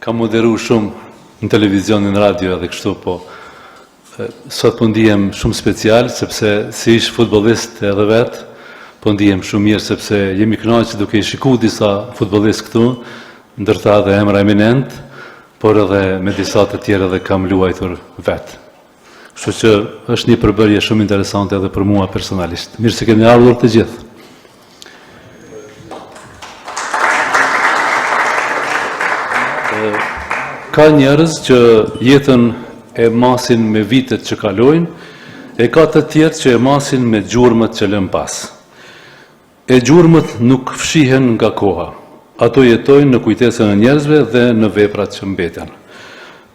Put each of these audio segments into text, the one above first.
Kam moderu shumë në televizionin, radio edhe kështu, po sot po ndihem shumë special, sepse si ish futbollist edhe vetë, po ndihem shumë mirë sepse jemi kënaqur duke i shikuar disa futbollistë këtu, ndërta edhe emra eminent, por edhe me disa të tjerë edhe kam luajtur vetë. Kështu që është një përbërje shumë interesante edhe për mua personalisht. Mirë se keni ardhur të gjithë. Ka njerëz që jetën e masin me vitet që kalojnë, e ka të tjerë që e masin me gjurmët që lën pas. E gjurmët nuk fshihen nga koha. Ato jetojnë në kujtesën e njerëzve dhe në veprat që mbeten.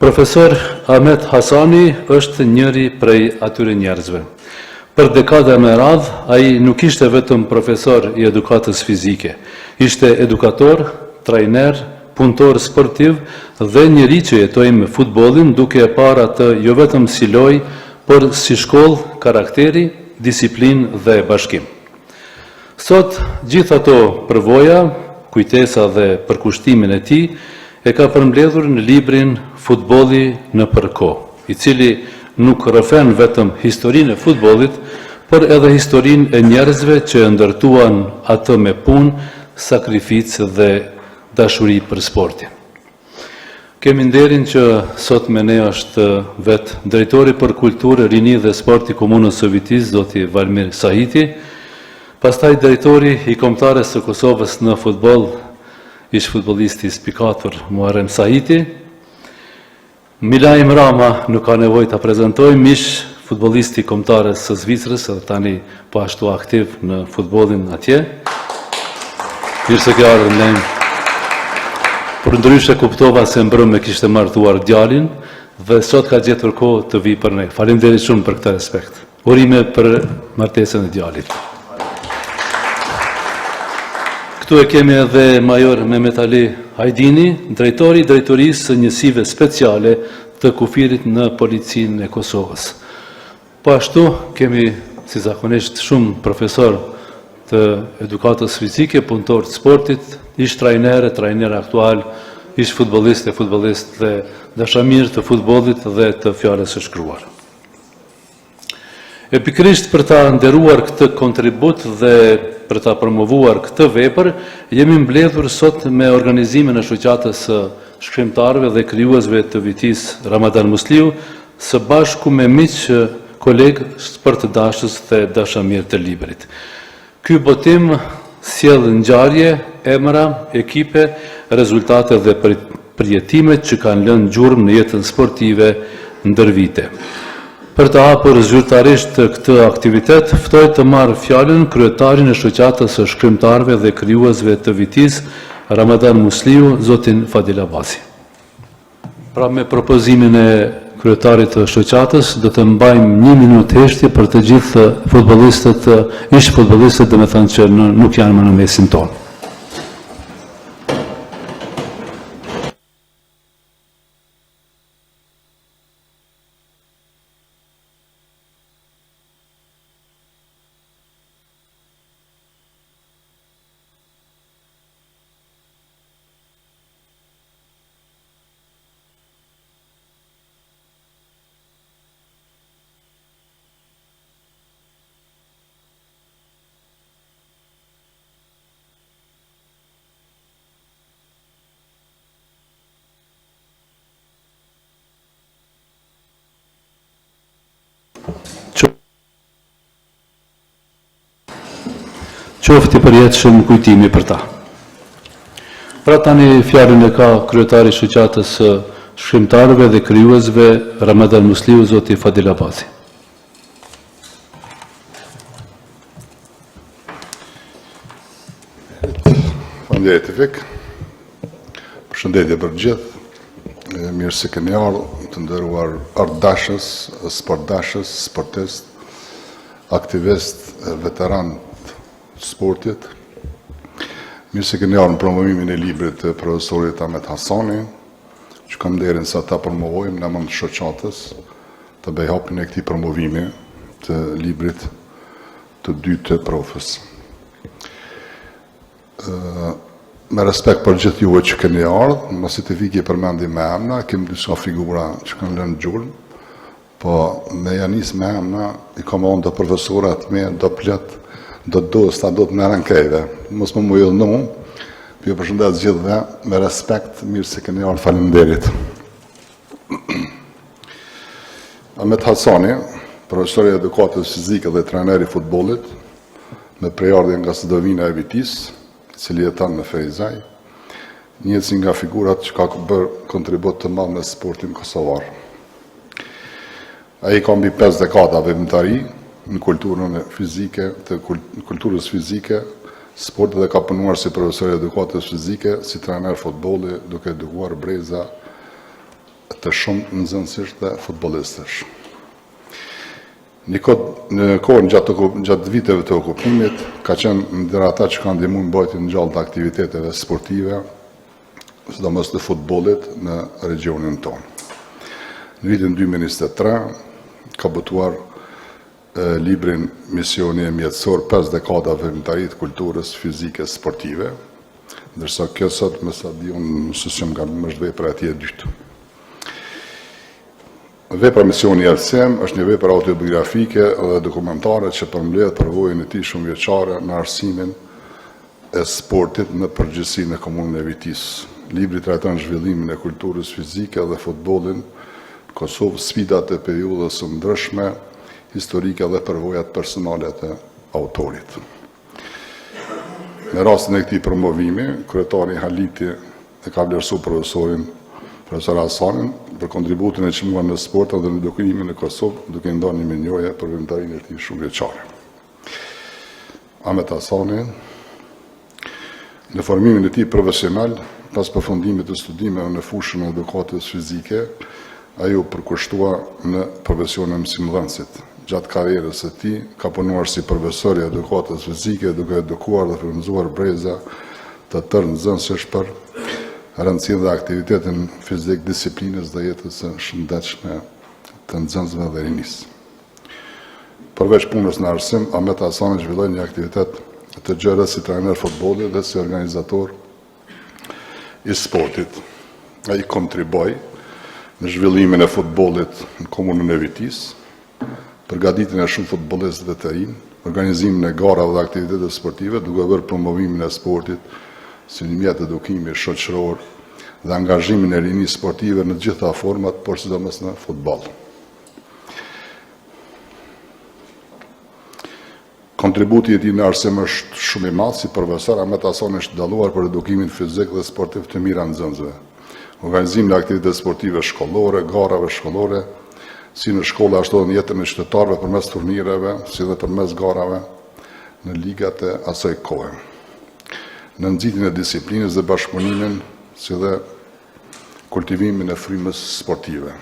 Profesor Ahmet Hasani është njëri prej atyre njerëzve. Për dekada me radhë, ai nuk ishte vetëm profesor i edukatës fizike. Ishte edukator, trajner, punëtor sportiv dhe njëri që jetoi me futbollin duke e parë atë jo vetëm si lojë, por si shkollë, karakteri, disiplinë dhe bashkim. Sot gjithë ato përvoja, kujtesa dhe përkushtimin e tij e ka përmbledhur në librin Futbolli në përkohë, i cili nuk rrëfen vetëm historinë e futbollit, por edhe historinë e njerëzve që e ndërtuan atë me punë, sakrificë dhe dashuri për sportin. Kemi nderin që sot me ne është vetë drejtori për kulturë, rini dhe sport i Komunës së Vitis, zoti Valmir Sahiti, pastaj drejtori i Kombëtares së Kosovës në futboll, ish futbollisti spikatur Muharrem Sahiti. Milajm Rama nuk ka nevojë ta prezantojmë, ish futbollisti i Kombëtares së Zvicrës, edhe tani po ashtu aktiv në futbollin atje. Mirë se ke ardhur Lem. Por ndryshe kuptova se mbrëmë kishte martuar djalin dhe sot ka gjetur kohë të vi për ne. Faleminderit shumë për këtë respekt. Urime për martesën e djalit. Këtu e kemi edhe Major Mehmet Ali Hajdini, drejtori i drejtorisë së njësive speciale të kufirit në Policinë e Kosovës. Po ashtu kemi si zakonisht shumë profesor të edukatës fizike, punëtor të sportit, ish trajner aktual, ish futbollist dhe dashamir të futbollit dhe të fjalës së shkruar. Pikërisht për ta nderuar këtë kontribut dhe për ta promovuar këtë vepër, jemi mbledhur sot me organizimin e shoqatës së shkrimtarëve dhe krijuesve të Vitis Ramadan Musliu, së bashku me miq, kolegë për të dashës dhe dashamir të librit. Ky botim sjell ngjarje, emra, ekipe, rezultate dhe përjetimet që kanë lënë gjurmë në jetën sportive ndër vite. Për të hapur zyrtarisht këtë aktivitet, ftoj të marrë fjalën kryetarin e shoqatës së shkrimtarëve dhe krijuesve të Vitis Ramadan Musliu, zotin Fadil Abasi. Pra me propozimin e kryetarit të shoqatës, do të mbajmë 1 minutë heshtje për të gjithë futbollistët, ish futbollistët, dhe me thënë që nuk janë më në mesin tonë. Qofti përjetshëm kujtimi për ta. Pra tani fjalën e ka kryetari i shoqatës së shkrimtarëve dhe krijuesve Ramadan Musliu, zoti Fadil Abasi. Faleminderit Fik. Përshëndetje për gjithë. Mirë se keni ardhur, të nderuar ardhashës, sportdashës, sportist, aktivist, veteran sportit. Mirë se keni ardhur në promovimin e librit të profesorit Ahmet Hasani, që kam nderin sa ta promovojmë në emër të shoqatës, të bëj hapjen e këtij promovimi të librit të dytë të profes. me respekt për gjithë juve që keni ardhë, mos i të viki përmendi me emna, kemi disa figura që kanë lënë gjurmë, po me janis me emna, i kam onë do profesorat me, do plet, do dosta, do të merren krejve. Mos më mujëllnu, për ju përshëndet gjithëve, me respekt, mirë se keni ardhë, faleminderit. Ahmet Hasani, profesori i edukatës fizike dhe trajneri i futbollit, me prejardhje nga Sëdovina e Vitis, i cili jeton në Ferizaj, njëhet si nga figurat që ka bërë kontribut të madh në sportin kosovar. Ai ka mbi 5 dekada veprimtari në kulturën fizike, të kulturës fizike, sport dhe ka punuar si profesor i edukatës fizike, si trajner futbolli, duke edukuar breza të shumë nxënësish dhe futbollistësh. Në kohën gjatë viteve të okupimit, ka qenë ndër ata që kanë ndihmuar mbajtjen gjallë të aktiviteteve sportive, sidomos të futbollit në regionin tonë. Në vitin 2023 ka botuar librin Misioni mjetësor 5 dekada veprimtari të kulturës fizike sportive, ndërsa kjo sot më sa di unë nëse nga më vepra e tij e dytë. Vepra Misioni Alsem është një vepër autobiografike dhe dokumentare që përmbledh përvojën e tij shumëvjeçare në arsimin e sportit në përgjithësi në komunën e Vitis. Libri trajton zhvillimin e kulturës fizike dhe futbollin në Kosovë, sfidat e periudhës së ndryshme, historike dhe përvojat personale të autorit. Në rastin e këtij promovimi, kryetari Haliti e ka vlerësuar profesor Hasanin për kontributin e çmuar në sport dhe në edukimin në Kosovë, duke ndarë një menjoje për veprimtarinë e tij shumëvjeçare. Ahmet Hasani, në formimin e tij profesional, pas përfundimit të studimeve në fushën e edukatës fizike, ai u përkushtua në profesionin e mësimdhënësit. Gjatë karrierës së tij ka punuar si profesor i edukatës fizike, duke edukuar dhe frymëzuar breza të tërë nxënësish për rëndësinë dhe aktivitetin fizik, disiplinës dhe jetës së shëndetshme të nxënësve dhe rinisë. Përveç punës në arsim, Ahmet Hasani zhvilloi një aktivitet të gjerë si trajner futbolli dhe si organizator i sportit. Ai kontriboi në zhvillimin e futbollit në komunën e Vitis, përgatitjen e shumë futbollistëve të rinj, organizimin e garave dhe aktiviteteve sportive, duke bërë promovimin e sportit si një mjet edukimi shoqëror dhe angazhimin e rinisë sportive në të gjitha format, por sidomos në futboll. Kontributi i tij në arsim është shumë i madh. Si profesor, Ahmet Hasani është dalluar për edukimin fizik dhe sportiv të mira nxënësve. Organizimin e aktiviteteve sportive shkollore, garave shkollore, si në shkolla ashtu edhe në jetën e qytetarëve përmes turnireve, si dhe përmes garave në ligat e asaj kohe. Në nxitjen e disiplinës dhe bashkëpunimin, si dhe kultivimin e frymës sportive.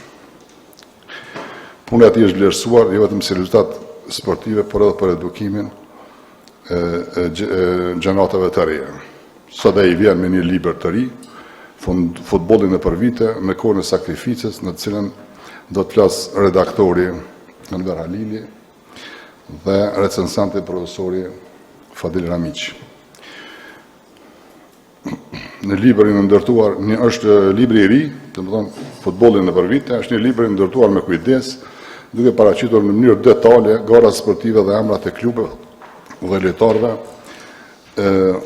Puna e tij është vlerësuar jo vetëm si rezultat sportive, por edhe për edukimin e gjenatave të reja. Sot ai vjen me një libër të ri, Futbollin në përvite, në kohën e sakrificës, në të cilën do të flas redaktori Enver Halili dhe recensenti profesori Fadil Ramiqi. Në librin e ndërtuar, është libri i ri, domethënë Futbollin në përvite, është një libër i ndërtuar me kujdes, duke paraqitur në mënyrë detale garat sportive dhe emrat e klubeve dhe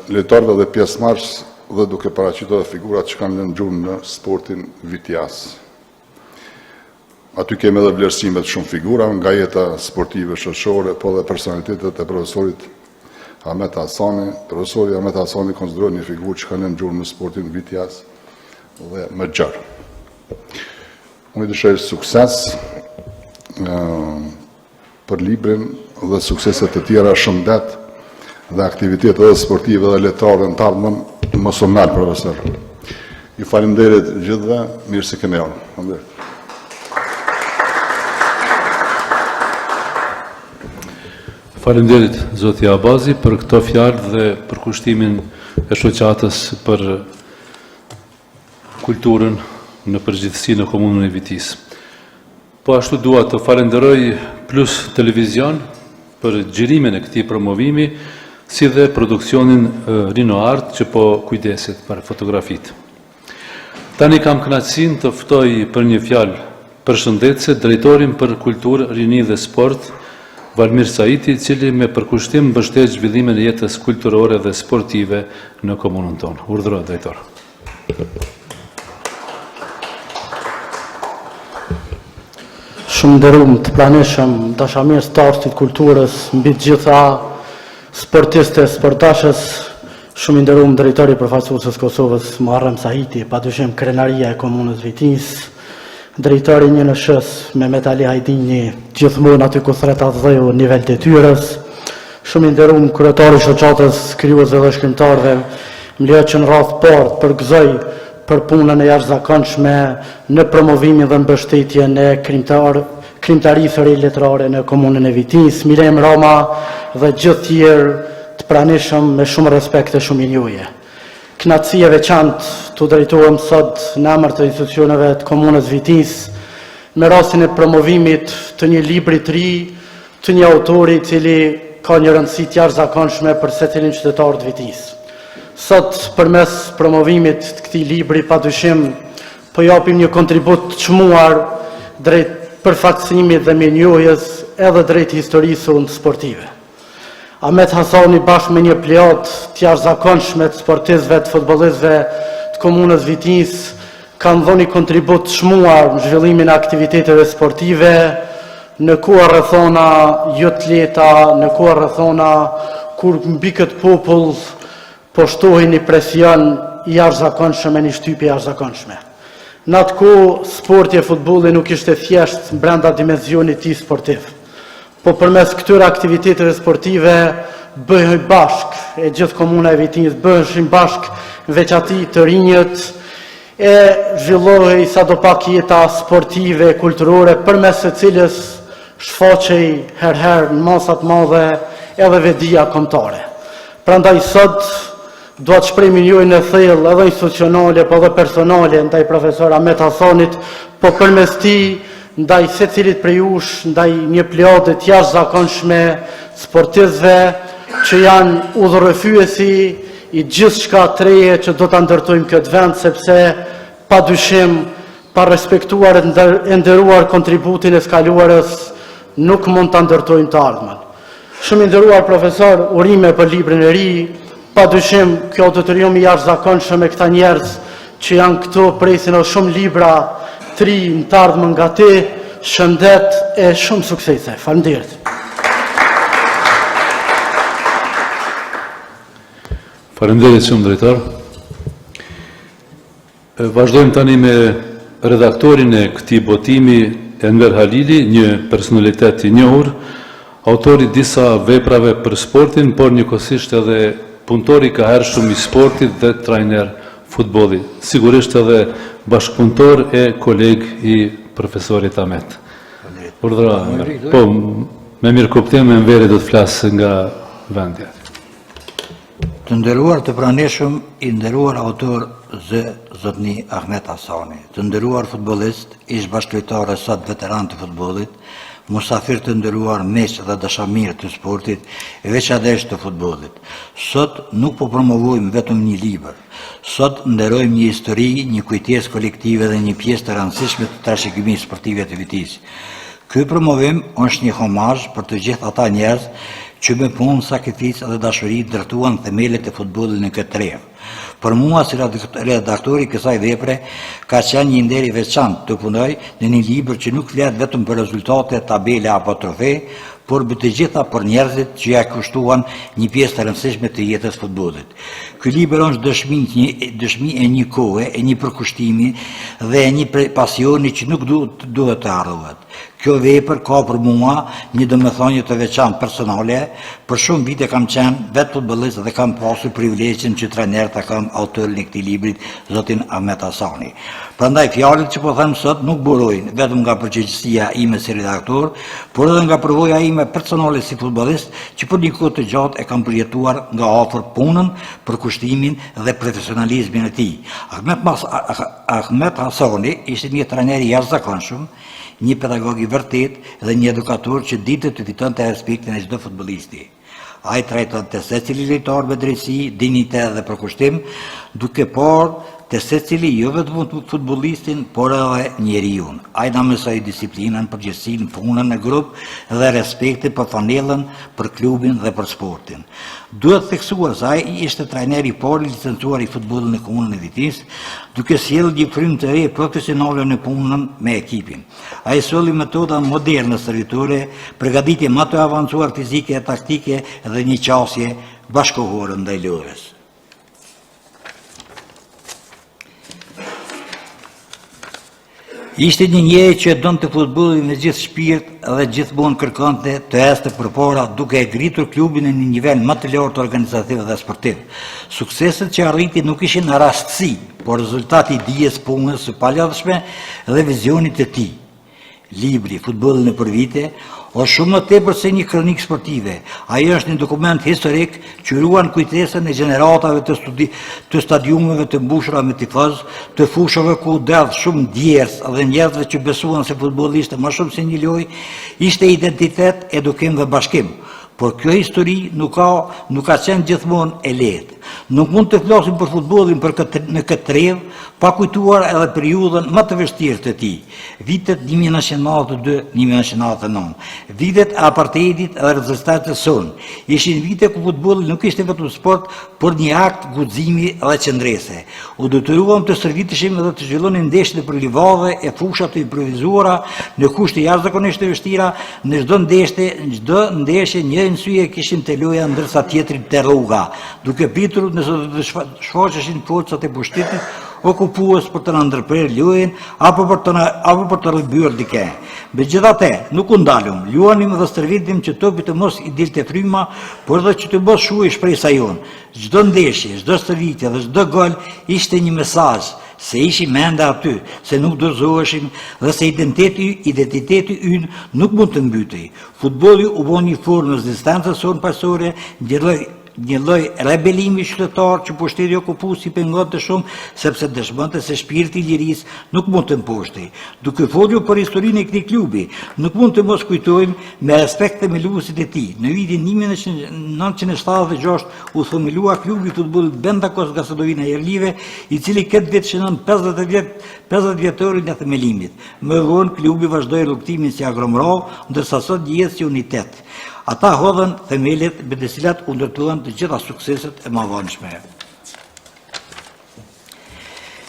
lojtarëve dhe pjesëmarrës dhe duke paraqitur figurat që kanë lënë gjurmë në sportin vitjas. Aty kemi edhe vlerësime të shumë figura nga jeta sportive shoqërore, po dhe personalitetet e profesorit Ahmet Hasani. Profesori Ahmet Hasani konsiderohet një figurë që ka lënë gjurmë në sportin vitjas dhe më gjerë. Unë i dëshiroj sukses për librin dhe sukseset të tjera, shëndet dhe aktivitetet edhe sportive dhe letare në të ardhmen, mos u nal profesor. Ju faleminderit gjithëve, mirë se keni ardhur. Faleminderit zoti Abazi për këto fjalë dhe për kushtimin e shoqatës për kulturën në përgjithësi në komunën e Vitis. Po ashtu dua të falenderoj Plus Televizion për xhirimin e këtij promovimi si dhe produksionin Rino Art që po kujdeset për fotografit. Tani kam kënaqësinë të ftoj për një fjalë përshëndetse drejtorin për kulturë, rini dhe sport, Valmir Saiti, i cili me përkushtim mbështet zhvillimin e jetës kulturore dhe sportive në komunën tonë. Urdhëro, drejtor. Shumë nderuar të pranishëm dashamirës të artit kulturës, mbi të gjitha sportiste, sportashës, shumë nderuar drejtori i përfaqësuesës Kosovës, Muharrem Saiti, padyshim krenaria e komunës Vitinjës, drejtori një NSH-s Mehmet Ali Hajdini, gjithmonë aty ku thret dheu nivel detyrës, shumë nderuar kryetari i shoqatës krijuesve dhe shkrimtarëve, më lejo që në radhë parë përgëzoj për punën e jashtëzakonshme në promovimin dhe mbështetjen e krimtarisë së letrare në komunën e Vitinjës, Milem Roma dhe gjithë tjerë të pranishëm me shumë respekt e shumë injohje. Kënaqësi e veçantë të drejtohem sot në emër të institucioneve të komunës Vitinjës me rastin e promovimit të një libri të ri, të një autori i cili ka një rëndësi të jashtëzakonshme për secilin qytetar të Vitinjës. Sot, përmes promovimit të këtij libri, padyshim po japim një kontribut të çmuar drejt përfaqësimit dhe mirënjohjes edhe drejt historisë sportive. Ahmet Hasani bashkë me një plejadë të jashtëzakonshme të sportistëve, të futbollistëve të komunës Vitinjës kanë dhënë një kontribut të çmuar në zhvillimin e aktiviteteve sportive, në kohë rrethona jo të lehta, në kohë rrethona kur mbi këtë popull po shtohej një presion i jashtëzakonshëm e një shtypje jashtëzakonshme. Në atë kohë, sporti e futbolli nuk ishte thjesht brenda dimensionit të tij sportiv, po përmes këtyre aktiviteteve sportive bëhej bashk e gjithë komuna e Vitinjës, bëheshin bashk veçati të rinjët e zhvillohej sadopak jeta sportive, kulturore, përmes së cilës shfaqej herëherë në masa të madhe edhe vedia kombëtare. Prandaj sot dua të shpreh mirënjohjen e thellë edhe institucionale po edhe personale ndaj profesor Ahmet Hasanit, po përmes tij ndaj secilit prej jush, ndaj një plejade të jashtëzakonshme sportistëve që janë udhërrëfyesi i gjithçka të reje që do ta ndërtojmë këtë vend, sepse padyshim pa respektuar e nderuar kontributin e skaluarës nuk mund ta ndërtojmë të ardhmen. Shumë i nderuar profesor, urime për librin e ri. Padyshim, kjo auditorium i jashtëzakonshëm me këta njerëz që janë këtu presin o shumë libra të ri në të ardhmen nga ti, shëndet e shumë suksese. Faleminderit. Faleminderit shumë drejtor. Vazhdojmë tani me redaktorin e këtij botimi, Enver Halili, një personalitet i njohur, autori disa veprave për sportin, por njëkohësisht edhe punëtori ka hershëm i sportit dhe trajner futbolli. Sigurisht edhe bashkëpunëtor e koleg i profesorit Ahmet. Urdhëro, po, me mirë kuptim me Enveri do të flasë nga vendi. Të nderuar të pranishëm, i nderuar autor zotni Ahmet Hasani, të nderuar futbollist, ish bashkëlojtar e sot veteran të futbollit, musafir të nderuar meq dhe dashamirë të sportit, veçanërisht të futbollit. Sot nuk po promovojmë vetëm një libër. Sot nderojmë një histori, një kujtesë kolektive dhe një pjesë të rëndësishme të trashëgimisë sportive të Vitinjës. Ky promovim është një homazh për të gjithë ata njerëz që me punë, sakrificë dhe dashuri ndërtuan themelet e futbollit në këtë rreth. Për mua, si redaktori i kësaj vepre, ka qenë një nder i veçantë të punoj në një libër që nuk flet vetëm për rezultate, tabele apo trofe, por për të gjitha për njerëzit që ja kushtuan një pjesë të rëndësishme të jetës futbollit. Ky libër është dëshmi e një kohe, e një përkushtimi dhe e një pasioni që nuk duhet të harrohet. Kjo vepër ka për mua një domethënie të veçantë personale. Për shumë vite kam qenë vetë futbollist dhe kam pasur privilegjin që trajner ta kam autorin e këtij libri, zotin Ahmet Hasani. Prandaj fjalët që po them sot nuk burojnë vetëm nga përgjegjësia ime si redaktor, por edhe nga përvoja ime personale si futbollist, që për një kohë të gjatë e kam përjetuar nga afër punën, përkushtimin dhe profesionalizmin e tij. Ahmet Hasani ishte një trajner i jashtëzakonshëm, një pedagog i vërtet dhe një edukator që ditë të fitonte respektin e çdo futbollisti. Ai trajton të secili lojtar me drejtësi, dinjitet dhe përkushtim, duke parë të secili jo vetëm futbollistin, por edhe njeriu. Ai na mësoi disiplinën, përgjegjësinë, punën në grup dhe respektin për fanellën, për klubin dhe për sportin. Duhet theksuar se ai ishte trajner i parë licencuar i futbollit në komunën e Vitis, duke sjellë një frymë të re profesionale në punën me ekipin. Ai solli metoda moderne servitore, përgatitje më të avancuar fizike e taktike dhe një qasje bashkëkohore ndaj lojës. Ishte një njeri që donte futbollin me gjithë shpirt dhe gjithmonë kërkonte të ecte përpara duke e ngritur klubin në një nivel më të lartë organizativ dhe sportiv. Sukseset që arriti nuk ishin rastësi, por rezultati i dijes, punës së palodhshme dhe vizionit të tij. Libri Futbolli nëpër vite është shumë më tepër se një kronikë sportive. Ai është një dokument historik që ruan kujtesën e gjeneratave të stadiumeve të mbushura me tifozë, të fushave ku derdh shumë djerës dhe njerëzve që besuan se futbolli ishte më shumë se një lojë, ishte identitet, edukim dhe bashkim. Por kjo histori nuk ka qenë gjithmonë e lehtë. Nuk mund të flasim për futbollin në këtë trevë, pa kujtuar edhe periudhën më të vështirë të tij, vitet 1992-1999, vitet e apartheidit dhe rezistentës sonë. Ishin vite ku futbolli nuk ishte vetëm sport, por një akt guximi dhe qëndrese. U detyruam të stërviteshim dhe të zhvillonim ndeshjet për livadhe e fusha të improvizuara në kushte jashtëzakonisht të vështira. Në çdo ndeshje një syje kishin të loja ndërsa tjetrin të rruga, duke pritur nëse do të shfaqeshin forcat e pushtetit okupues për të na ndërprerë lojën apo për të rrybyer dikë. Megjithatë, nuk u ndalëm, luanim dhe stërvitim që topi të mos i dilte fryma, por edhe që të mos shuhej shpresa jonë. Çdo ndeshje, çdo stërvitje dhe çdo gol ishte një mesazh se ishim ende aty, se nuk dorëzoheshim dhe se identiteti ynë nuk mund të mbytej. Futbolli u bë një formë rezistencës sonë pasore, një lloj rebelimi qytetar që pushteti okupues i pengonte shumë, sepse dëshmonte se shpirti i lirisë nuk mund të mposhtej. Duke folur për historinë e këtij klubi, nuk mund të mos kujtojmë me respekt themeluesit e tij. Në vitin 1976 u themelua klubi i futbollit Bendakos Gasadovina Jerlive, i cili këtë vit shënon 50 vjetorin e themelimit. Më vonë klubi vazhdoi rrugtimin si Agromrov, ndërsa sot jetë si unitet. Ata hodhën themelet me të cilat u ndërtuan të gjitha sukseset e mëdhenjshme.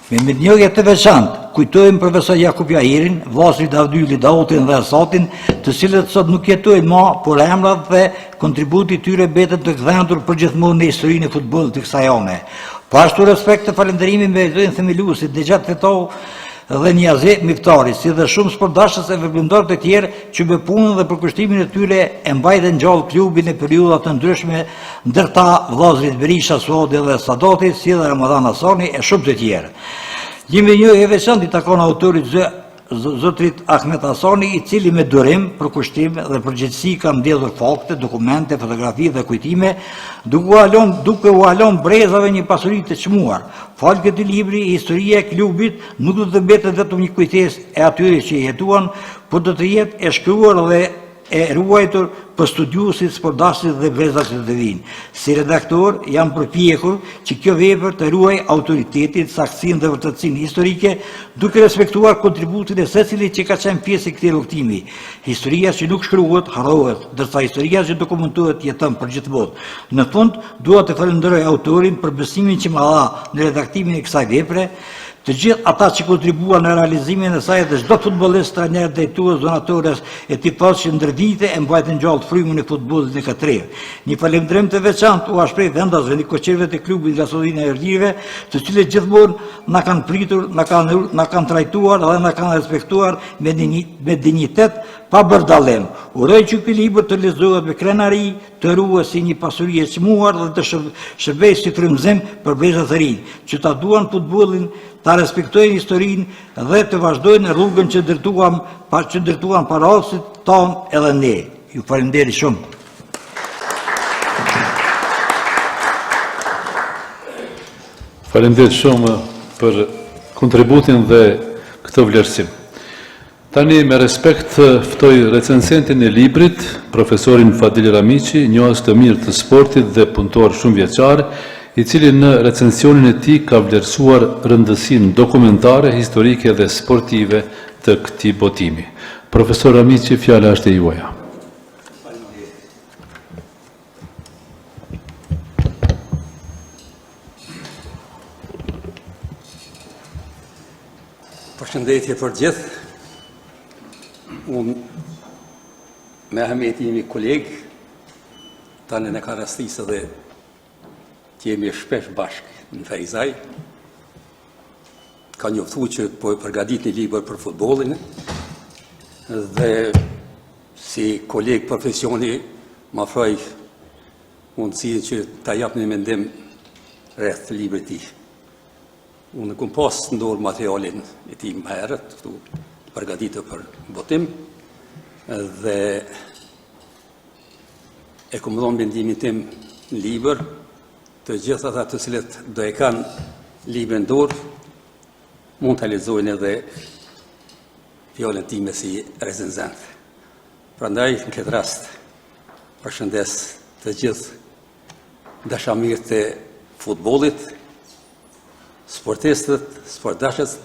Me mirënjohje të veçantë, kujtojmë profesor Jakub Jahirin, vllazërit Davdyli, Dautin dhe Asatin, të cilët sot nuk jetojnë më, por emrat dhe kontributi i tyre mbetet të gdhendur përgjithmonë në historinë e futbollit të kësaj ane. Po ashtu respekt të falënderimi me zonë themeluesit Dexhat Fetau dhe Niazi Miftari, si dhe shumë sportdashës e veprimtar të tjerë që me punën dhe përkushtimin e tyre e mbajtën gjallë klubin në periudha të ndryshme, ndërta vllazërit Berisha, Suadi dhe Sadati, si dhe Ramadan Hasani e shumë të tjerë. Një mirënjohje e veçantë i takon autorit zotrit Ahmet Hasani, i cili me durim, përkushtim dhe përgjegjësi ka mbledhur fakte, dokumente, fotografi dhe kujtime, duke u alon brezave një pasuri të çmuar. Fal këtij libri, historia e klubit nuk do të mbetet vetëm një kujtesë e atyre që jetuan, por do të jetë e shkruar dhe e ruajtur për studiuesit, sportdashësit dhe brezat që të vinë. Si redaktor jam përpjekur që kjo vepër të ruaj autoritetin, saktësinë dhe vërtetësinë historike, duke respektuar kontributin e secilit që ka qenë pjesë e këtij rrugtimi. Historia që nuk shkruhet harrohet, ndërsa historia që dokumentohet jeton përgjithmonë. Në fund, dua të falenderoj autorin për besimin që më dha në redaktimin e kësaj vepre, të gjithë ata që kontribuan në realizimin e saj dhe çdo futbollist, trajner, drejtues, donatorës e tifozë që ndër vite e mbajtën gjallë frymën e futbollit në këtë trevë. Një falënderim të veçantë u shpreh vendasve në koqerëve të klubit Gasadovina Jerlive, të cilët gjithmonë na kanë pritur, na kanë trajtuar dhe na kanë respektuar me dinjitet pa bërë. Uroj që ky libër të lexohet me krenari, të ruhet si një pasuri e çmuar dhe të shërbejë si frymëzim për brezat të rinj, që ta duan futbollin, ta respektojnë historinë dhe të vazhdojnë në rrugën që ndërtuan parasit tonë edhe ne. Ju falenderoj shumë. Faleminderit shumë për kontributin dhe këtë vlerësim. Tani me respekt ftoj recensentin e librit, profesorin Fadil Ramiqi, njohës të mirë të sportit dhe punëtor shumë vjeçar, i cili në recensionin e tij ka vlerësuar rëndësinë dokumentare, historike dhe sportive të këtij botimi. Profesor Ramiqi, fjala është e juaja. Përshëndetje për gjithë. Unë me Ahmeti jemi kolegë, tani në ka rastisë dhe që jemi shpesh bashkë në Fejzaj. Ka njoftu që po e përgadit një libër për futbolin dhe si kolegë profesioni ma froj mundësinë që ta jap një mendim rreth librit tij. Unë kom pas ndorë materialin e tij më herët, këtu përgatitur për botim, dhe e kom dhënë mendimin tim në libër, të gjithë ata të cilët do e kanë librin dorë, mund të lexojnë edhe fjalën time si recenzent. Prandaj, në këtë rast, përshëndes të gjithë dashamirët e futbollit, sportistët, sportdashës,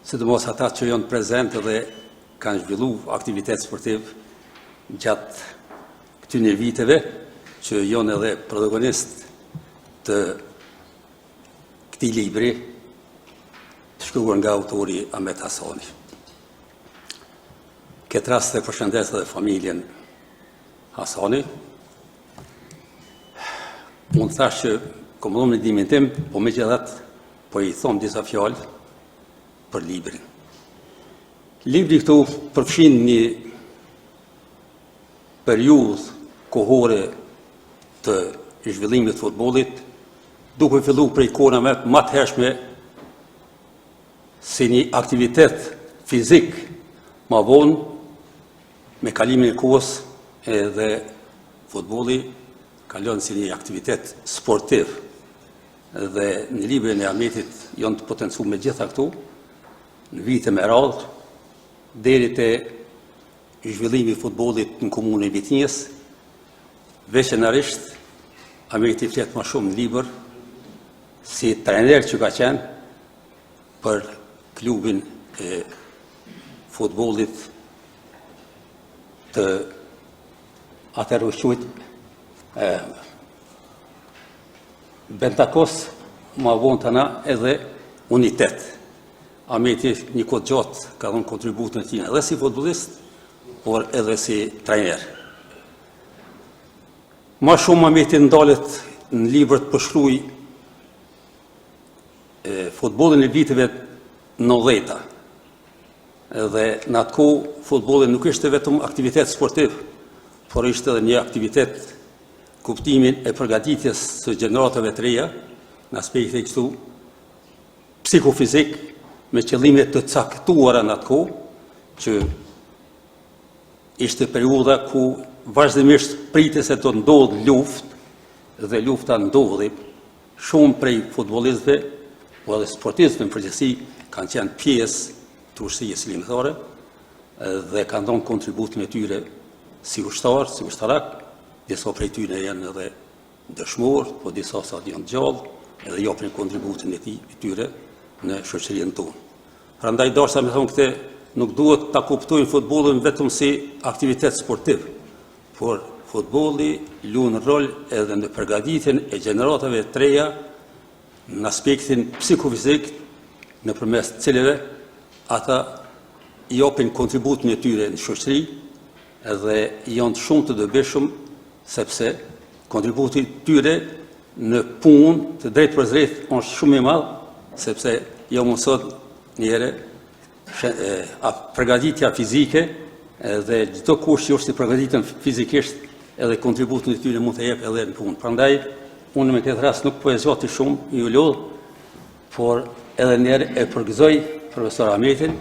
sidomos ata që janë prezent dhe kanë zhvillu aktivitet sportiv gjatë këtyre viteve, që janë edhe protagonist të këtij libri të shkruar nga autori Ahmet Hasani. Këtë rast e përshëndes edhe familjen Hasani. Unë thash që kom dhënë mendimin tim, po megjithatë po i thom disa fjalë për librin. Libri këtu përfshin një periudhë kohore të zhvillimit të futbollit, duke filluar prej kohëve më të hershme si një aktivitet fizik, më vonë me kalimin e kohës edhe futbolli kalon si një aktivitet sportiv. Dhe në librin e Ahmetit janë të potencuar me gjitha këtu, në vite me radhë, deri te zhvillimi i futbollit në komunën e Vitnjës, veçanërisht Ahmeti flet më shumë në libër si trajner që ka qenë për klubin e futbollit të atëherë quhet Bentakos, ma vonë të na edhe Unitet. Ahmeti një kohë gjatë ka dhënë kontributën e tij edhe si futbollist, por edhe si trajner. Ma shumë Ahmeti ndalet në libër të përshkruaj futbollin e viteve 90-ta. Edhe në atë kohë futbolli nuk ishte vetëm aktivitet sportiv, por ishte edhe një aktivitet kuptimin e përgatitjes së gjeneratave të reja në aspekte kështu psikofizik me qëllime të caktuara në atë kohë, që ishte periudha ku vazhdimisht pritej se do ndodh luftë dhe lufta ndodhi. Shumë prej futbollistëve, po edhe sportistëve në përgjithësi kanë qenë pjesë të ushtrisë ligjore dhe kanë dhënë kontributin e tyre si ushtar, si ushtarak. Disa prej tyre janë edhe dëshmor, po disa sa janë gjallë, edhe japin kontributin e tyre në shoqërinë tonë. Prandaj dashja me thonë këtë, nuk duhet ta kuptojnë futbollin vetëm si aktivitet sportiv, por futbolli luan rol edhe në përgatitjen e gjeneratave të reja në aspektin psikofizik, nëpërmes të cilave ata japin kontributin e tyre në shoqëri edhe janë shumë të dobishëm, sepse kontributi tyre në punë të drejtë për drejtë është shumë i madh, sepse jo mësot njëre përgatitja fizike dhe çdo kush që është i përgatitur fizikisht edhe kontributin e tyre mund të jep edhe në punë. Prandaj unë me këtë rast nuk po e zgjat shumë ju lodh, por edhe njëherë e përgëzoj profesor Ahmetin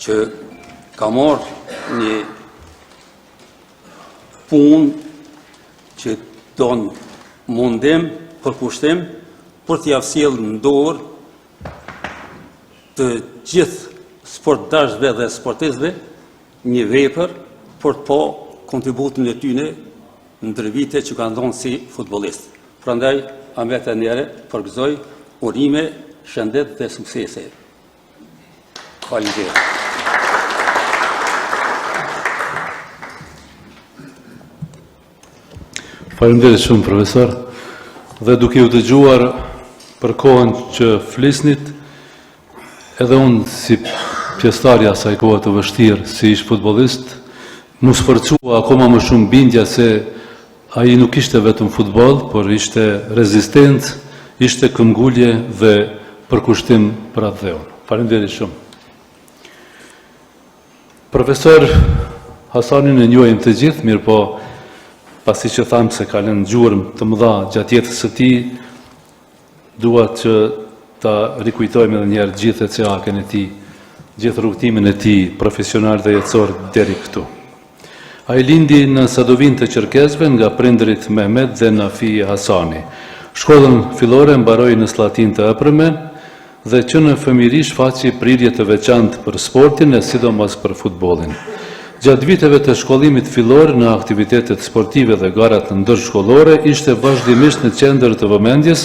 që ka marrë një punë që don mundim, përkushtim, për t'i sjellë në dorë të gjithë sportdashëve dhe sportistëve një vepër për të pa kontributin e tyre ndër vite që kanë dhënë si futbolist. Prandaj, Ahmet e njëre përgëzoj urime, shëndet dhe suksese. Faleminderit. Faleminderit shumë, profesor. Dhe duke u dëgjuar për kohën që flisnit, edhe unë si pjesëtarja asaj kohë të vështirë, si ish futbolist, mu sforcua akoma më shumë bindja se ai nuk ishte vetëm futboll, por ishte rezistencë, ishte këmbgulje dhe përkushtim për atë dheun. Faleminderit shumë. Profesor Hasanin e njohim të gjithë, mirë po pasi që thamë se ka lënë gjurmë të mëdha gjatë jetës së tij, dua që ta rikujtojmë edhe njerë gjithë ECA-kën e tij, gjithë rrugtimin e tij profesional dhe jetësor deri këtu. Ai lindi në Sadovin të Çerkezëve nga prindërit Mehmet dhe Nafi Hasani. Shkollën fillore mbaroi në Slatin të Ëprëme dhe që në fëmijëri shfaqi prirje të veçantë për sportin e sidomos për futbollin. Gjatë viteve të shkollimit fillor në aktivitetet sportive dhe garat ndërshkollore ishte vazhdimisht në qendër të vëmendjes,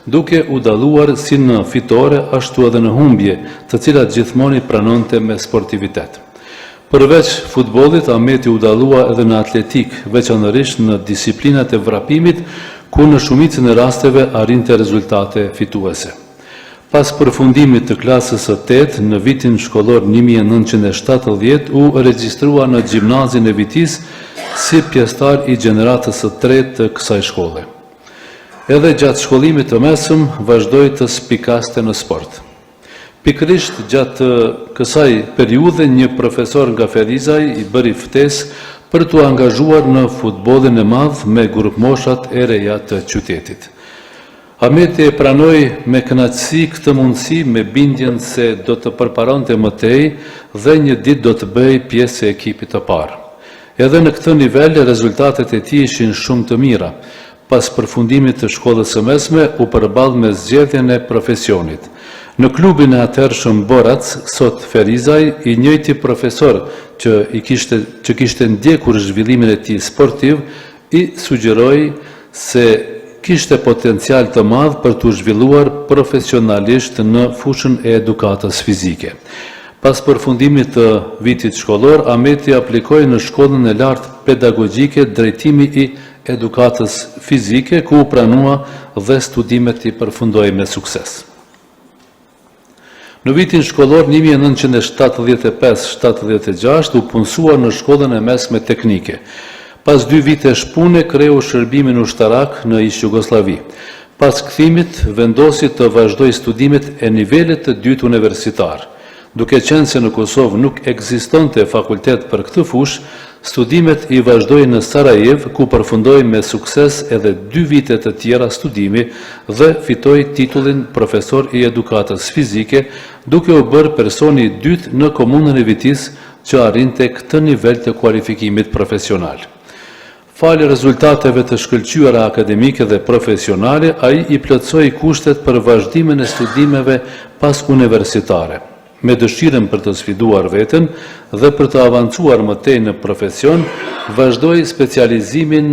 duke u dalluar si në fitore ashtu edhe në humbje, të cilat gjithmonë i pranonte me sportivitet. Përveç futbollit, Ahmeti u dallua edhe në atletik, veçanërisht në disiplinat e vrapimit, ku në shumicën e rasteve arrinte rezultate fituese. Pas përfundimit të klasës së 8, në vitin shkollor 1970, u regjistrua në gjimnazin e Vitis si pjesëtar i gjeneratës së 3 të kësaj shkolle. Edhe gjatë shkollimit të mesëm, vazhdoi të spikaste në sport. Pikërisht gjatë kësaj periudhe, një profesor nga Ferizaj i bëri ftesë për t'u angazhuar në futbollin e madh me grupmoshat e reja të qytetit. Ahmeti e pranoi me kënaqësi këtë mundësi me bindjen se do të përparonte më tej dhe një ditë do të bëj pjesë e ekipit të parë. Edhe në këtë nivel, rezultatet e tij ishin shumë të mira. Pas përfundimit të shkollës së mesme, u përball me zgjedhjen e profesionit. Në klubin e atëhershëm Borac, sot Ferizaj, i njëjti profesor që kishte ndjekur zhvillimin e tij sportiv, i sugjeroi se kishte potencial të madh për të zhvilluar profesionalisht në fushën e edukatës fizike. Pas përfundimit të vitit shkollor, Ahmeti aplikoi në shkollën e lartë pedagogjike drejtimi i edukatës fizike, ku u pranua dhe studimet i përfundoi me sukses. Në vitin shkollor 1975-76 u punësua në shkollën e mesme teknike. Pas 2 vitesh pune, kreu shërbimin ushtarak në ish Jugosllavi. Pas kthimit, vendosi të vazhdoj studimet e nivelit të dytë universitar. Duke qenë se në Kosovë nuk ekzistonte fakultet për këtë fushë, studimet i vazhdoi në Sarajev, ku përfundoi me sukses edhe 2 vite të tjera studimi dhe fitoi titullin profesor i edukatës fizike, duke u bërë personi i dytë në komunën e Vitis që arrinte këtë nivel të kualifikimit profesional. Falë rezultateve të shkëlqyera akademike dhe profesionale, ai i plotësoi kushtet për vazhdimin e studimeve pas universitare. Me dëshirën për të sfiduar veten dhe për të avancuar më tej në profesion, vazhdoi specializimin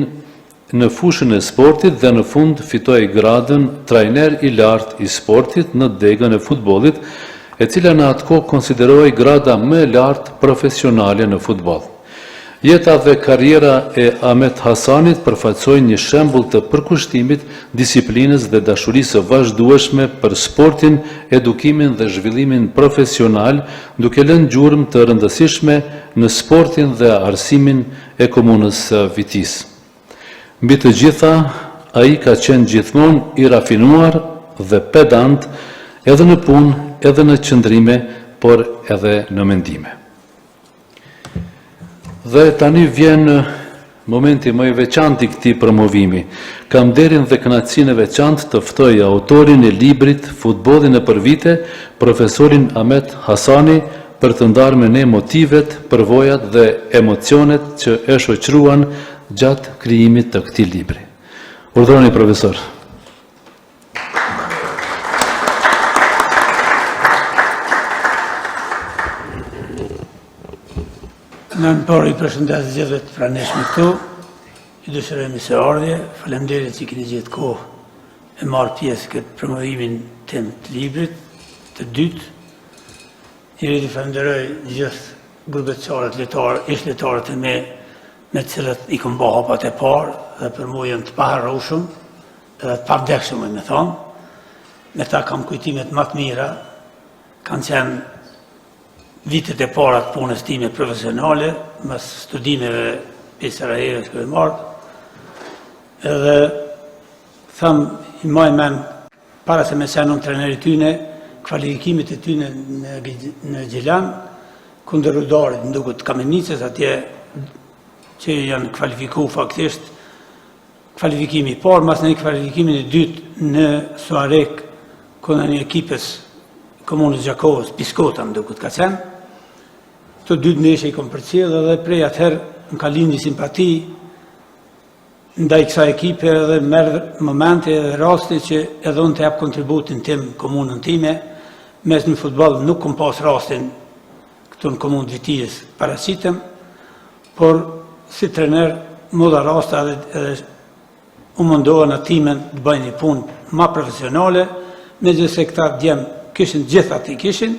në fushën e sportit dhe në fund fitoi gradën trajner i lartë i sportit në degën e futbollit, e cila në atë kohë konsiderohej grada më e lartë profesionale në futboll. Jeta dhe karriera e Ahmet Hasanit përfaqësojnë një shembull të përkushtimit, disiplinës dhe dashurisë së vazhdueshme për sportin, edukimin dhe zhvillimin profesional, duke lënë gjurmë të rëndësishme në sportin dhe arsimin e komunës së Vitis. Mbi të gjitha, ai ka qenë gjithmonë i rafinuar dhe pedant, edhe në punë, edhe në qëndrime, por edhe në mendime. Dhe tani vjen momenti më i veçantë i këtij promovimi. Kam nderin dhe kënaqësinë e veçantë të ftoj autorin e librit Futbollin e përvite, profesorin Ahmet Hasani, për të ndarë me ne motivet, përvojat dhe emocionet që e shoqëruan gjatë krijimit të këtij libri. Urdhëroni, profesor. Në por I përshëndes gjithëve të praneshme këtu, I dëshirojmë se ardhje, faleminderit që keni gjetë kohë e marrë pjesë këtë promovimin tim të librit, të dytë. Njëri të falenderoj gjithë grupet ish letarët e me të cilët I kom bë hapat e parë dhe për mua janë të paharrueshëm, edhe të pavdekshëm me thonë. Me ta kam kujtimet më të mira, kanë qenë vitet e para të punës time profesionale, mas studimeve për Sarajevës që e marrë, edhe tham I maj men, para se me qenë unë treneri tyne, kvalifikimit e tyne në Gjilan, kundër Rudarit, në duket Kamenicës, atje që janë kvalifikuar faktisht, kvalifikimi I parë, mas në kvalifikimin e dytë në Suarek, kundër një ekipës Komunës Gjakovës, Piskota më duket ka qenë. Të dytë neshe I kom përcjellë dhe prej atëherë më ka lindi simpati ndaj kësaj ekipe edhe merr momente edhe raste që edhe unë të jap kontributin tim komunën time. Mes në futboll nuk kom pas rastin këtu në komunë Vitijës paraqitem, por si trener më dha raste edhe u mundoha në timen të bëjnë një punë ma profesionale, megjithëse këta djemë kishin gjithat I kishin,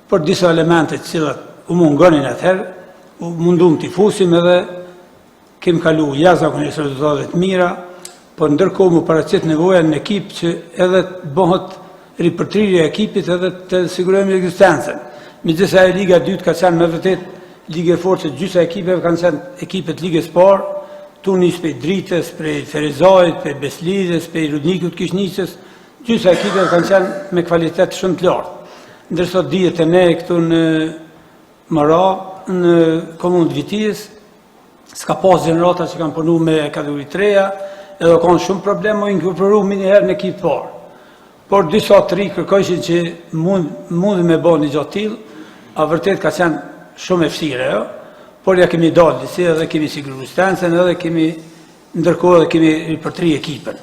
por disa elemente të cilat u mungonin atëherë, u mundum t'i fusim edhe kem kalu jashtëzakonisht rezultate të mira, por ndërkohë më paraqit nevoja në ekip që edhe të bëhet ripërtrirja e ekipit edhe të sigurojmë ekzistencën. Megjithëse ajo liga e dytë ka qenë me vërtet ligë e fortë, gjysma e ekipeve kanë qenë ekipet ligës parë, tu nis prej Dritës, prej Ferizajit, prej Beslidhes, prej Rudnikut Kishnicës, gjysma e ekipeve kanë qenë me kvalitet shumë të lartë. Ndërsa dihet e ne këtu në Mara, në komunë Vitijës, s'ka pas gjenerata që kanë punu me kategori 3-ja, edhe kanë shumë probleme u inkorporu njëherë në ekip parë. Por disa të ri kërkojshin që mundi me bë një gjatë tillë, a vërtet ka qenë shumë e vështirë ajo, por ja kemi dalë disi edhe kemi siguruar ekzistencën edhe kemi ndërkohë edhe kemi ripërtri ekipën.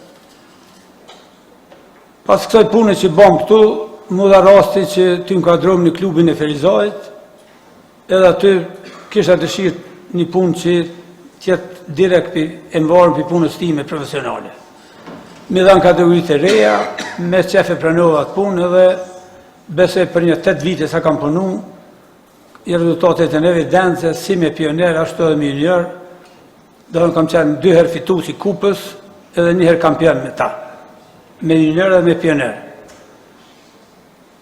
Pas kësaj pune që bëm këtu, mu dha rasti që ty nkadrom në klubin e Ferizajit, edhe aty kisha dëshirë një punë që tjetë direkt e mbarën për punës time profesionale. Me dhanë kategoritë e reja, me qefe pranova atë punë edhe besoj për një 8 vite sa kam punu, I rezultatet e neve dance, si me pioner, ashtu edhe me junior, dhe kam qenë 2 herë fitues I kupës, edhe 1 herë kampion me ta, me junior edhe me pioner.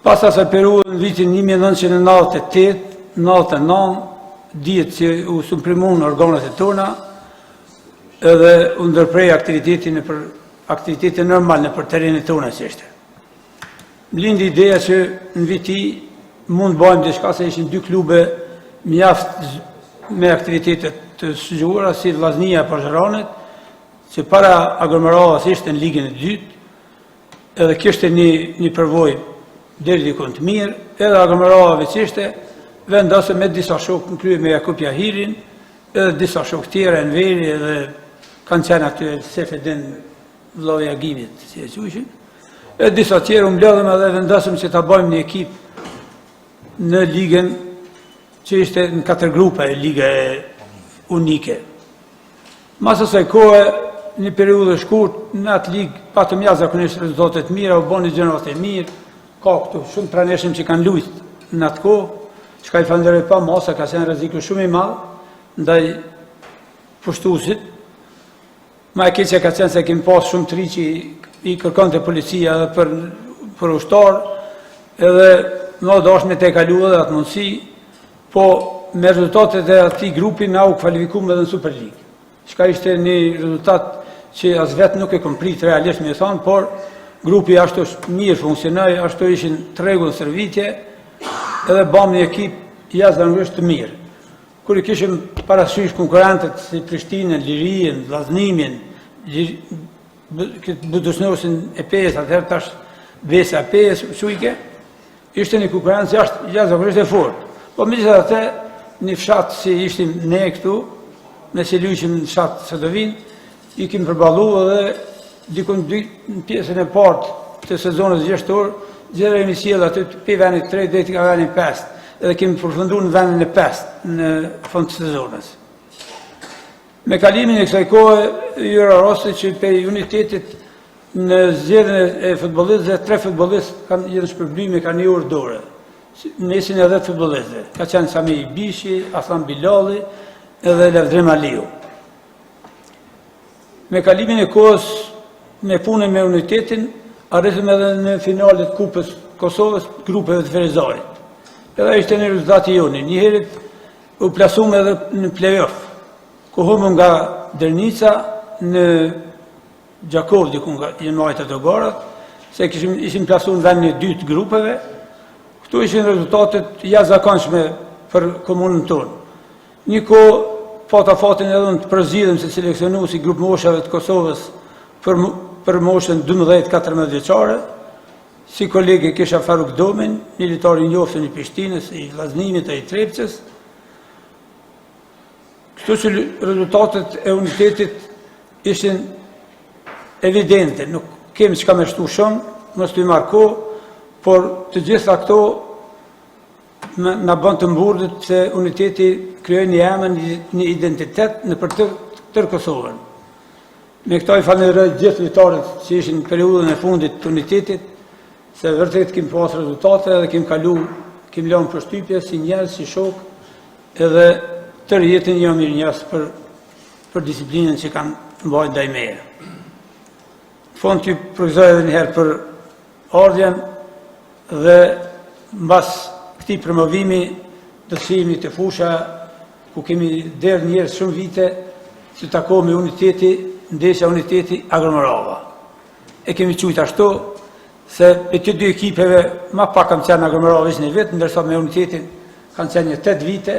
Pas asaj periudhë në vitin 1998-99, dihet që u suprimon organet e tona, edhe u ndërprej aktivitetin normal në për terrenin tona që ishte. Më lindi ideja që në viti mund bëjmë diçka se ishin 2 klube mjaft me aktivitetet të shëgjuara si Vllaznia e Pazharanet, që para aglomeravës ishte në ligën e dytë, edhe kishte një përvojë deri dikun të mirë, edhe aglomeravëve që ishte, vendosëm me disa shokë në krye me Jakub Jahirin, edhe disa shokë tjera në veri, edhe kanë qenë aty Sefedin vllau I Agimit, si e qushin, edhe disa tjera mbledhëm edhe vendosëm që ta bëjmë një ekip në ligën që ishte në 4 grupe e liga e unike. Mas asaj kohë, një periudhë shkurt, në atë ligë patëm jashtëzakonisht rezultate të mira, u bën një gjenerat e mirë, ka këtu shumë praneshëm që kanë luajtur në atë kohë, çka I falenderoj pa masa, ka qenë rreziku shumë I madh ndaj pushtuesit. Ma e keqja ka qenë se kemi pas shumë të ri që I kërkonte policia edhe për ushtar, edhe në dashme me te kalu edhe atë mundësi, po me rezultatet e ati grupi na u kvalifikuam edhe në Superligë. Çka ishte një rezultat që as vetë nuk e kom prit realisht me thonë, por grupi ashtu mirë funksionoi, ashtu ishin të rregull servitje, edhe bam një ekip jashtëzakonisht të mirë. Kur I kishim parasysh konkurrentët si Prishtinën, Lirinë, Vllaznimin, këtë Budusnosin e PES, atëherë tash Vesa e PES, Shujke, ishte një konkurrencë jashtëzakonisht e fortë. Po megjithatë, një fshat si ishim ne këtu, nëse luajim në fshat Sedovin, I kemi përballu edhe dikun në pjesën e parë të sezonit 6 orë, gjera emi sjell aty pe venit 3 deri ka venit 5. edhe kemi përfunduar në vendin e 5 në fund të sezonit. Me kalimin e kësaj kohe, jura rosti që pe unitetit në zgjedhjen e futbollistëve, 3 futbollistë kanë jetë shpërblyme, kanë një orë dore. Nesin edhe futbollistëve. Ka qenë Sami Bishi, Hasan Bilali edhe Lavdrim Aliu. Me kalimin e kohës, me punën me unitetin, arritëm edhe në finalet Kupës Kosovës, grupeve të Ferizarit. Edhe ishte një rezultati joni. Një herët u plasuam edhe në play-off, ku humëm nga Dernica në Gjakov, diku nga Jenmajt e Dogarat, se ishim plasuar në vendin e 2 të grupeve. Këtu ishin rezultatet jashtëzakonshme për komunën tonë. Një kohë pata fatin edhe në të përzidhem se seleksionues i grup moshave të Kosovës për moshën 12-14 vjeçare, si kolege kisha Faruk Domin, militari i njoftën i Prishtinës, i Vllaznimit e i Trepçës. Kështu që rezultatet e unitetit ishin evidente, nuk kemi çka me shtu shumë, mos të marr kohë, por të gjitha këto na bën të mburrit se uniteti krijoi një emër, një identitet në për tërë Kosovën. Me këto i falenderoj gjithë lojtarët që ishin në periudhën e fundit të unitetit, se vërtet kemi pas rezultate dhe kemi lënë përshtypje si njerëz, si shok, edhe tërë jetën jam mirë njerëz për disiplinën që kanë mbajtur ndaj meje. Fond t'ju përgëzoj edhe një herë për ardhjen dhe mbas këtij promovimi do shihemi të fusha ku kemi derë njerëz shumë vite që takohemi me uniteti, ndeshja uniteti Agromorava. E kemi quajtur ashtu se e të 2 ekipeve ma pak kanë qenë Agromorava ishte një vit, ndërsa me unitetin kanë qenë 8 vite,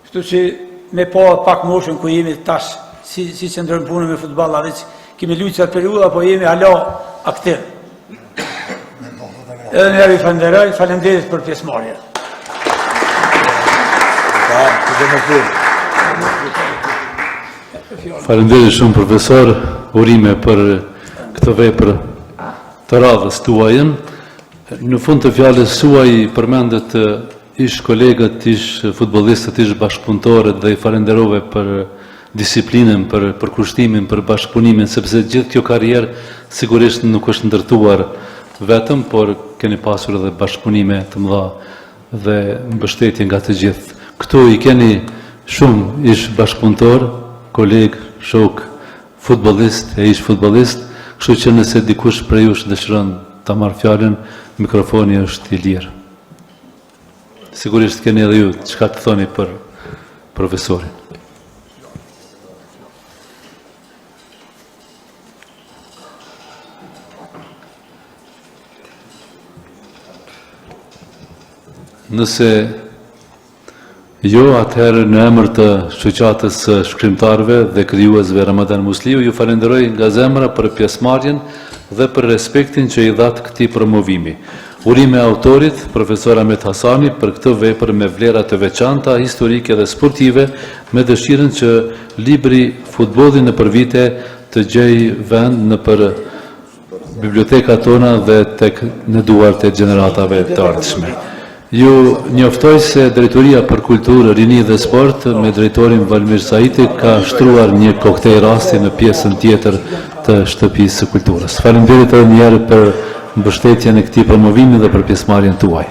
kështu që me pa pak moshën ku jemi tash si që ndrojmë punën me futboll, veç kemi luajtur atë periudhë, po jemi hala aktiv. Edhe një herë i falenderoj, faleminderit për pjesëmarrjen. Faleminderit shumë profesor, urime për këtë vepër të radhës tuajën. Në fund të fjalës suaj përmendet ish kolegët, ish futbollistët, ish bashkëpunëtorët dhe i falenderove për disiplinën, për kushtimin, për bashkëpunimin, sepse gjithë kjo karrierë sigurisht nuk është ndërtuar vetëm, por keni pasur edhe bashkëpunime të mëdha dhe mbështetje nga të gjithë. Këtu i keni shumë ish bashkëpunëtor, koleg, shok, futbollist e ish futbollist, kështu që nëse dikush prej jush dëshiron ta marrë fjalën, mikrofoni është i lirë. Sigurisht keni edhe ju çka të thoni për profesorin. Nëse jo, atëherë në emër të shoqatës së shkrimtarëve dhe krijuesve Ramadan Musliu, ju falenderoj nga zemra për pjesëmarrjen dhe për respektin që i dhat këtij promovimi. Urime autorit, profesor Ahmet Hasani, për këtë vepër me vlera të veçanta, historike dhe sportive, me dëshirën që libri Futbolli nëpër vite të gjej vend nëpër bibliotekat tona dhe tek në duart e gjeneratave të ardhshme. Ju njoftoj se Drejtoria për Kulturë, Rini dhe Sport me drejtorin Valmir Saiti ka shtruar një koktejl rasti në pjesën tjetër të Shtëpisë së Kulturës. Faleminderit edhe një herë për mbështetjen e këtij promovimi dhe për pjesëmarrjen tuaj.